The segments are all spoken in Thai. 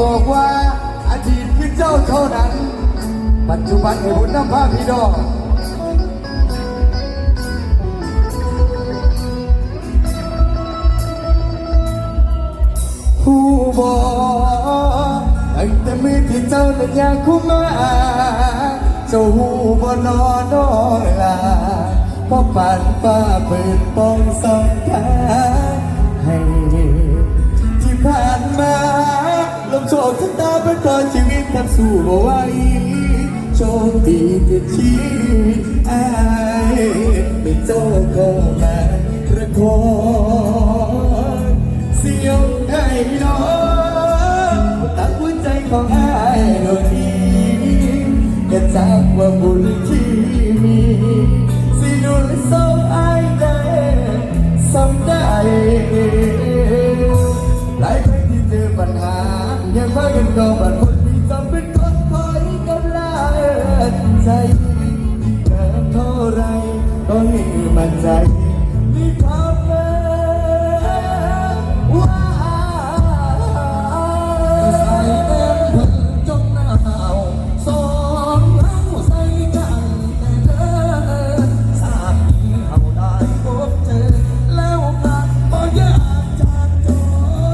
บอกว่าอดีตคือเจ้าเท่านั้นปัจจุบันให้บุญนำพาพี่น้องผู้บอกตั้งแต่มือที่เจ้านั้นอยากคู่มาเจ้าหูบ่นอนอยลาเพราะป่านฟ้าเปิดป้องสองขาให้ที่ผ่านมาลมโชคชะตาเป็นตอนชีวิตทำสู้บ่ไหวโชคดีที่ชีวิตอายเป็นเจ้าก็มาประคองเสียงให้น้องตั้งหัวใจของอายโดยดีก็จากว่าบุญที่มีสิดูแลส่งอายได้สำได้หลายครั้งที่เจอปัญหายังพากันก็บาดคนมีจำเป็นคนคอยกำลังใจเกินเท่าไรก็ให้มั่นใจมีความเดินว่าใส่เต็มเพิ่งจงหนาวสองเราใส่กันแต่เดินสามีเขาได้พบเจอแล้วกันบ่อยากจากจ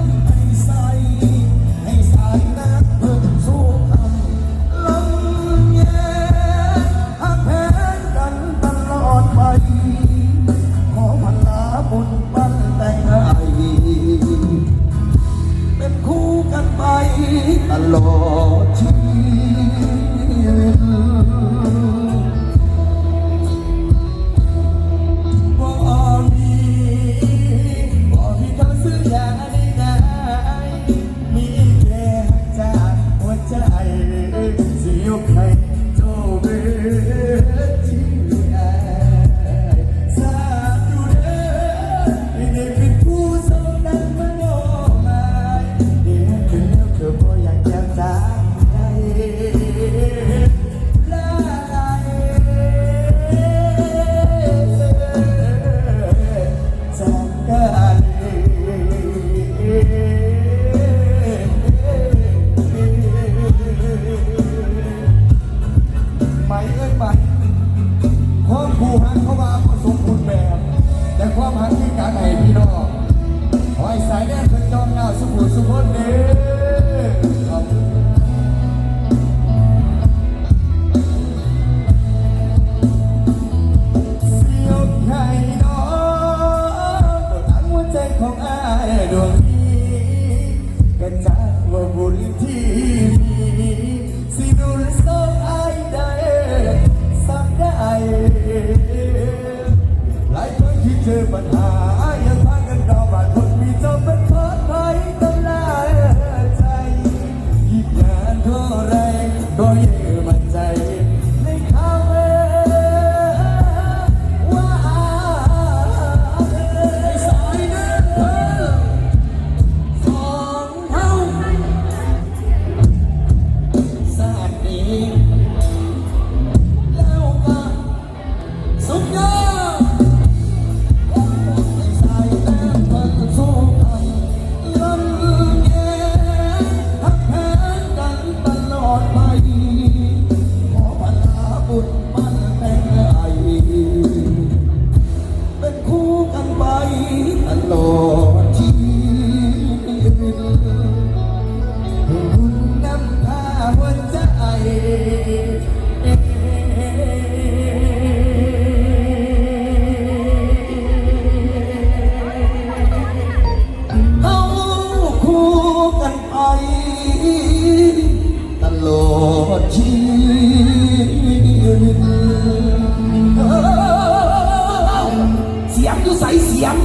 นให้ใส่น้ำเพิ่งสู้คำลำแย่หักแพงกันตลอดไปขอพันลาบุญปั้นแต่งให้เป็นคู่กันไปตลอดชีวิตบ่มีคำซื้อยาได้มีแค่จากหัวใจสิยกให้เจ้าเบิดที่อายทราบอยู่เด้อไม่ได้เป็นผู้สมดังมโนหมายเดี๋ยวคืนแล้วเธอบ่อยากจะจากใครลาจากกันไม่เอ้ยไปความผู้หักเขามาผสมบูรณ์แบบแต่ความหักคือการให้พี่น้องคอยสายแน่เพิ่นจอมเงาสุขุสุขนเด้อเสียงให้น้องบนทั้งหัวใจของอายดวงนี้ก็จากว่าบุญที่มีสิดูแลส่งอายได้สำได้หลายครั้งที่เจอปัญหายังพากันดาวบาดคนมีจำเป็นทอดไว้ตำลายใจยิ่งนานเท่าไรก็ยิ่งมั่นใจในคำว่าสายน้ำเพิ่มสองเท่าสาดนี้แล้วก็สุดยอดใส่แต้มเพิ่งสู้กันลำแย่หักแพงกันตลอดไปขอพันลาบุญปั้นแต่งให้เป็นคู่กันไปตลอดชีวิตให้บุญนำพาหัวใจเอาคู่กันไปตลอดชีวิตเสียงอยู่ใส่เสียง